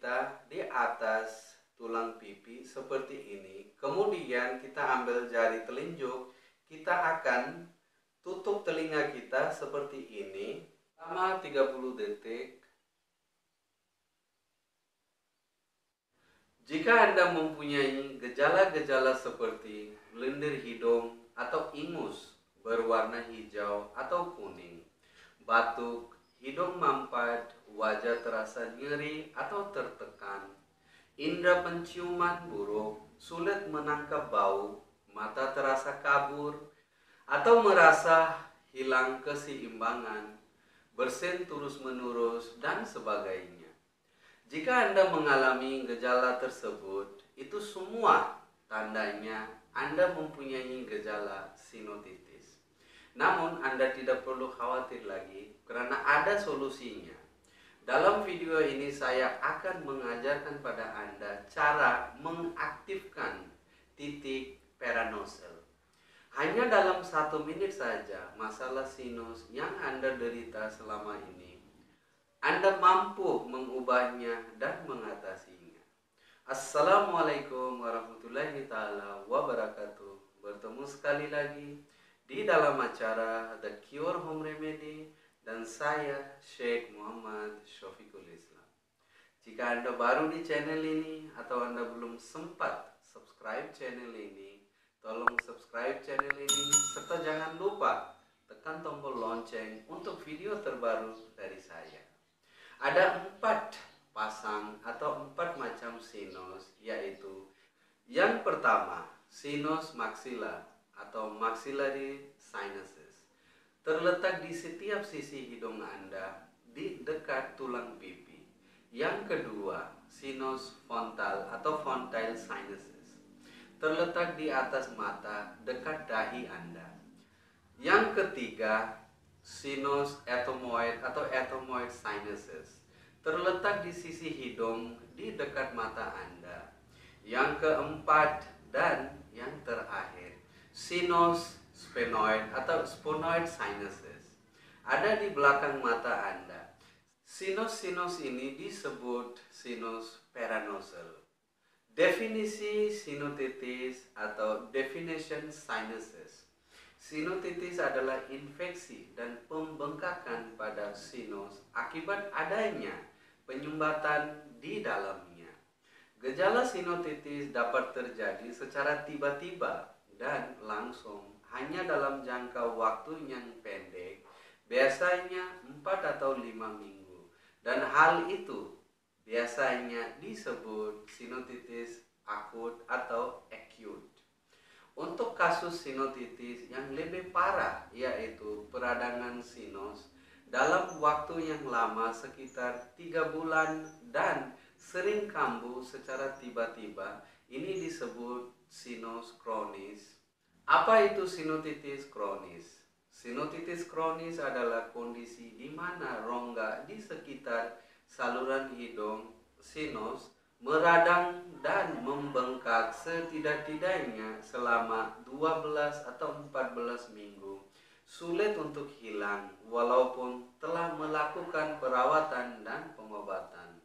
kita di atas tulang pipi seperti ini. Kemudian kita ambil jari telunjuk, kita akan tutup telinga kita seperti ini selama 30 detik. Jika Anda mempunyai gejala-gejala seperti lendir hidung atau ingus berwarna hijau atau kuning, batuk, hidung mampet, wajah terasa nyeri atau tertekan, indera penciuman buruk, sulit menangkap bau, mata terasa kabur, atau merasa hilang keseimbangan, bersin terus-menerus, dan sebagainya. Jika Anda mengalami gejala tersebut, itu semua tandanya Anda mempunyai gejala sinusitis. Namun Anda tidak perlu khawatir lagi karena ada solusinya. Dalam video ini saya akan mengajarkan pada Anda cara mengaktifkan titik peranasal. Hanya dalam 1 menit saja masalah sinus yang Anda derita selama ini, Anda mampu mengubahnya dan mengatasinya. Assalamualaikum warahmatullahi taala wabarakatuh. Bertemu sekali lagi di dalam acara The Cure Home Remedy dan saya Sheikh Muhammad Syafiqul Islam. Jika Anda baru di channel ini atau Anda belum sempat subscribe channel ini, tolong subscribe channel ini serta jangan lupa tekan tombol lonceng untuk video terbaru dari saya. Ada 4 pasang atau 4 macam sinus, yaitu yang pertama, sinus maxilla atau maxillary sinuses. Terletak di setiap sisi hidung Anda di dekat tulang pipi. Yang kedua, sinus frontal atau frontal sinuses. Terletak di atas mata dekat dahi Anda. Yang ketiga, sinus ethmoid atau ethmoid sinuses. Terletak di sisi hidung di dekat mata Anda. Yang keempat dan yang terakhir, sinus sphenoid atau sphenoid sinuses. Ada di belakang mata Anda. Sinus-sinus ini disebut sinus peranasal. Definisi sinusitis atau definition sinuses. Sinusitis adalah infeksi dan pembengkakan pada sinus akibat adanya penyumbatan di dalamnya. Gejala sinusitis dapat terjadi secara tiba-tiba dan langsung hanya dalam jangka waktu yang pendek, biasanya 4 atau 5 minggu. Dan hal itu biasanya disebut sinusitis akut atau acute. Untuk kasus sinusitis yang lebih parah, yaitu peradangan sinus dalam waktu yang lama sekitar 3 bulan dan sering kambuh secara tiba-tiba, ini disebut sinus kronis. Apa itu sinusitis kronis? Sinusitis kronis adalah kondisi di mana rongga di sekitar saluran hidung sinus meradang dan membengkak setidak-tidaknya selama 12 atau 14 minggu. Sulit untuk hilang walaupun telah melakukan perawatan dan pengobatan.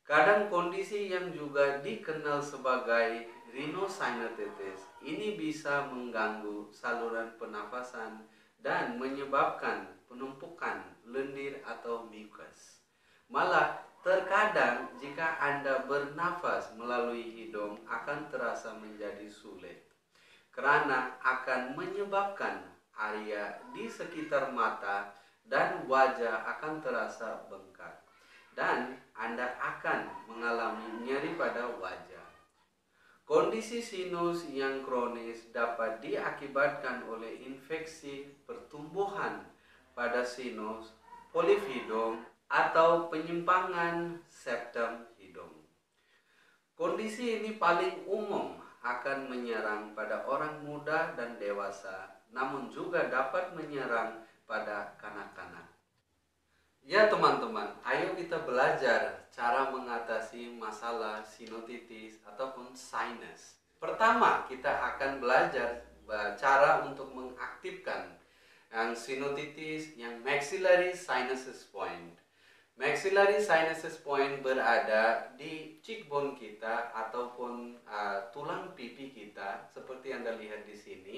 Kadang kondisi yang juga dikenal sebagai rhinosinusitis ini bisa mengganggu saluran pernafasan dan menyebabkan penumpukan lendir atau mucus. Malah terkadang jika Anda bernafas melalui hidung akan terasa menjadi sulit karena akan menyebabkan area di sekitar mata dan wajah akan terasa bengkak dan Anda akan mengalami nyeri pada wajah. Kondisi sinus yang kronis dapat diakibatkan oleh infeksi pertumbuhan pada sinus, polip hidung, atau penyimpangan septum hidung. Kondisi ini paling umum akan menyerang pada orang muda dan dewasa, namun juga dapat menyerang pada kanak-kanak. Ya teman-teman, ayo kita belajar cara mengatasi masalah sinusitis ataupun sinus. Pertama, kita akan belajar cara untuk mengaktifkan yang sinusitis, yang maxillary sinuses point. Maxillary sinuses point berada di cheekbone kita ataupun tulang pipi kita seperti Anda lihat di sini,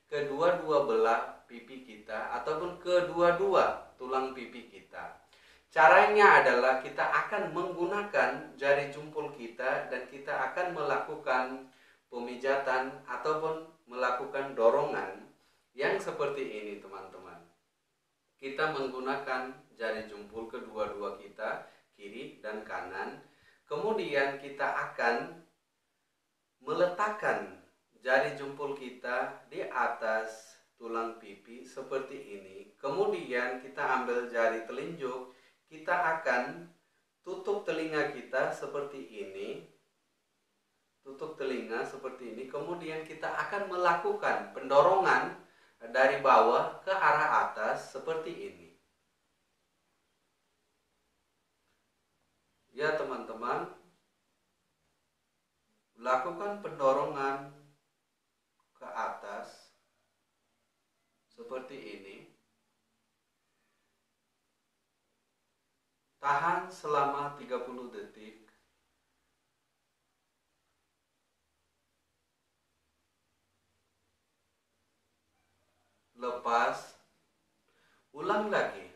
kedua-dua belah pipi kita ataupun kedua-dua tulang pipi kita. Caranya adalah kita akan menggunakan jari jempol kita dan kita akan melakukan pemijatan ataupun melakukan dorongan yang seperti ini, teman-teman. Kita menggunakan jari jempol kedua-dua kita, kiri dan kanan. Kemudian kita akan meletakkan jari jempol kita di atas tulang pipi seperti ini. Kemudian kita ambil jari telunjuk, kita akan tutup telinga kita seperti ini. Tutup telinga seperti ini. Kemudian kita akan melakukan pendorongan dari bawah ke arah atas seperti ini. Ya teman-teman, lakukan pendorongan ke atas seperti ini. Tahan selama 30 detik. Lepas, ulang lagi.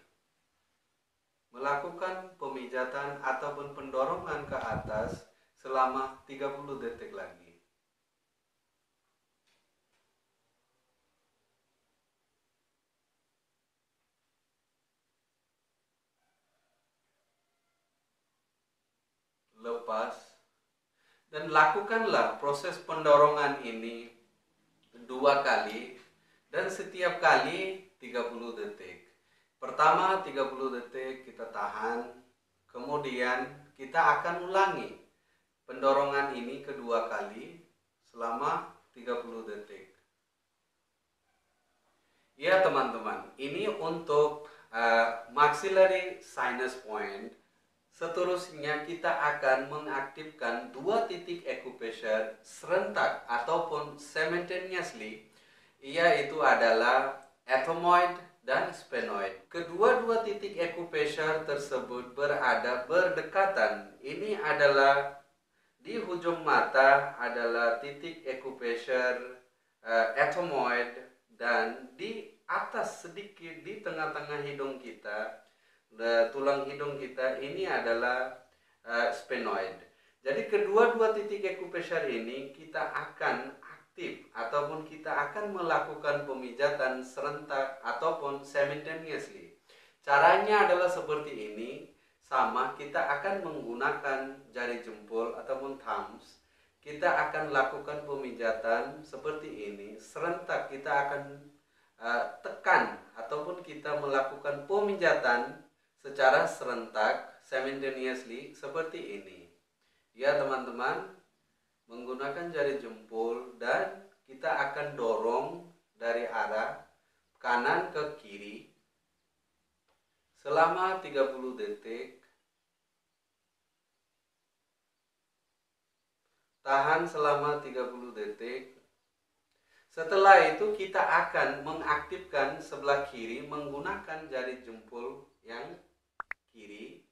Melakukan pemijatan ataupun pendorongan ke atas selama 30 detik lagi. Lepas, dan lakukanlah proses pendorongan ini 2 kali dan setiap kali 30 detik. Pertama 30 detik kita tahan, kemudian kita akan ulangi pendorongan ini kedua kali selama 30 detik. Ya teman-teman, ini untuk maxillary sinus point. Seterusnya kita akan mengaktifkan 2 titik acupressure serentak ataupun simultaneously, yaitu adalah ethmoid dan sphenoid. Kedua-dua titik acupressure tersebut berada berdekatan. Ini adalah di ujung mata adalah titik acupressure ethmoid, dan di atas sedikit di tengah-tengah hidung kita, tulang hidung kita, ini adalah sphenoid. Jadi kedua-dua titik acupressure ini kita akan aktif ataupun kita akan melakukan pemijatan serentak ataupun simultaneously. Caranya adalah seperti ini, sama, kita akan menggunakan jari jempol ataupun thumbs. Kita akan lakukan pemijatan seperti ini, serentak kita akan tekan ataupun kita melakukan pemijatan secara serentak simultaneously seperti ini. Ya teman-teman, menggunakan jari jempol dan kita akan dorong dari arah kanan ke kiri selama 30 detik. Tahan selama 30 detik. Setelah itu kita akan mengaktifkan sebelah kiri menggunakan jari jempol yang kiri.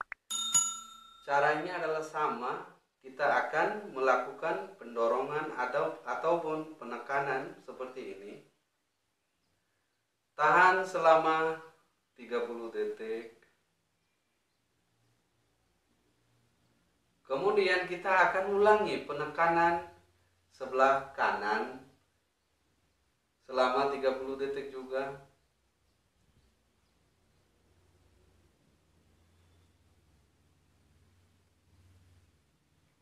Caranya adalah sama, kita akan melakukan pendorongan ataupun penekanan seperti ini. Tahan selama 30 detik. Kemudian kita akan ulangi penekanan sebelah kanan selama 30 detik juga.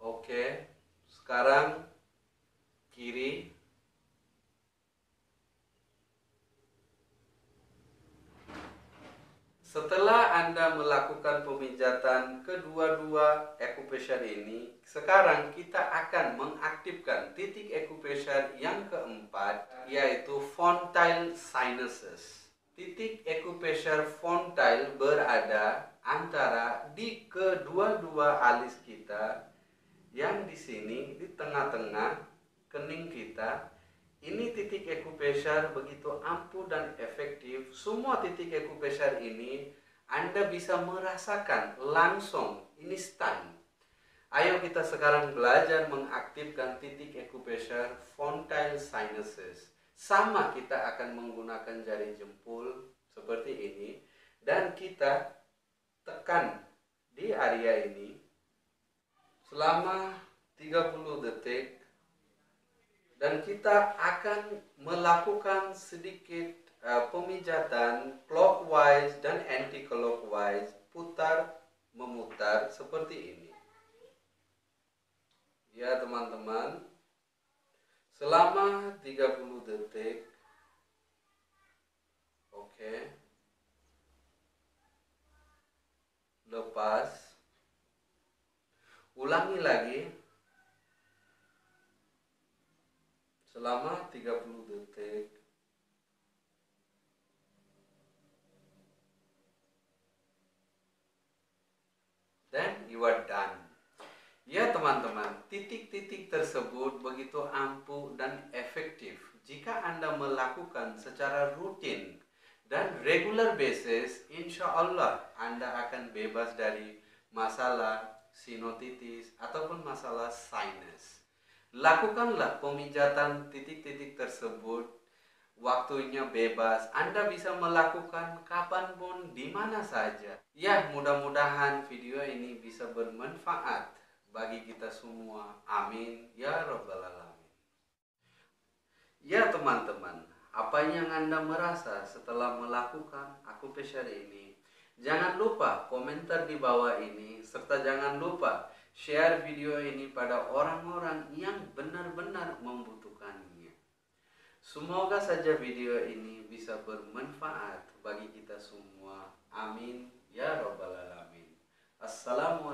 Oke, sekarang kiri. Setelah Anda melakukan pemijatan kedua-dua acupressure ini, sekarang kita akan mengaktifkan titik acupressure yang keempat, yaitu fontile sinuses. Titik acupressure fontile berada antara di kedua-dua alis kita, yang di sini di tengah-tengah kening kita. Ini titik acupressure begitu ampuh dan efektif. Semua titik acupressure ini Anda bisa merasakan langsung, instan. Ayo kita sekarang belajar mengaktifkan titik acupressure frontal sinuses. Sama, kita akan menggunakan jari jempol seperti ini dan kita tekan di area ini selama 30 detik dan kita akan melakukan sedikit pemijatan clockwise dan anti clockwise, putar memutar seperti ini. Ya teman-teman, selama 30 detik. Oke. Lepas. Ulangi lagi. Selama 30 detik. Dan you are done. Ya teman-teman, titik-titik tersebut begitu ampuh dan efektif jika Anda melakukan secara rutin dan regular basis. Insya Allah Anda akan bebas dari masalah sinusitis ataupun masalah sinus. Lakukanlah pemijatan titik-titik tersebut, waktunya bebas. Anda bisa melakukan kapanpun, di mana saja. Ya, mudah-mudahan video ini bisa bermanfaat bagi kita semua. Amin ya robbal alamin. Ya teman-teman, apa yang Anda merasa setelah melakukan acupressure ini? Jangan lupa komentar di bawah ini, serta jangan lupa share video ini pada orang-orang yang benar-benar membutuhkannya. Semoga saja video ini bisa bermanfaat bagi kita semua. Amin ya robbal alamin. Assalamualaikum.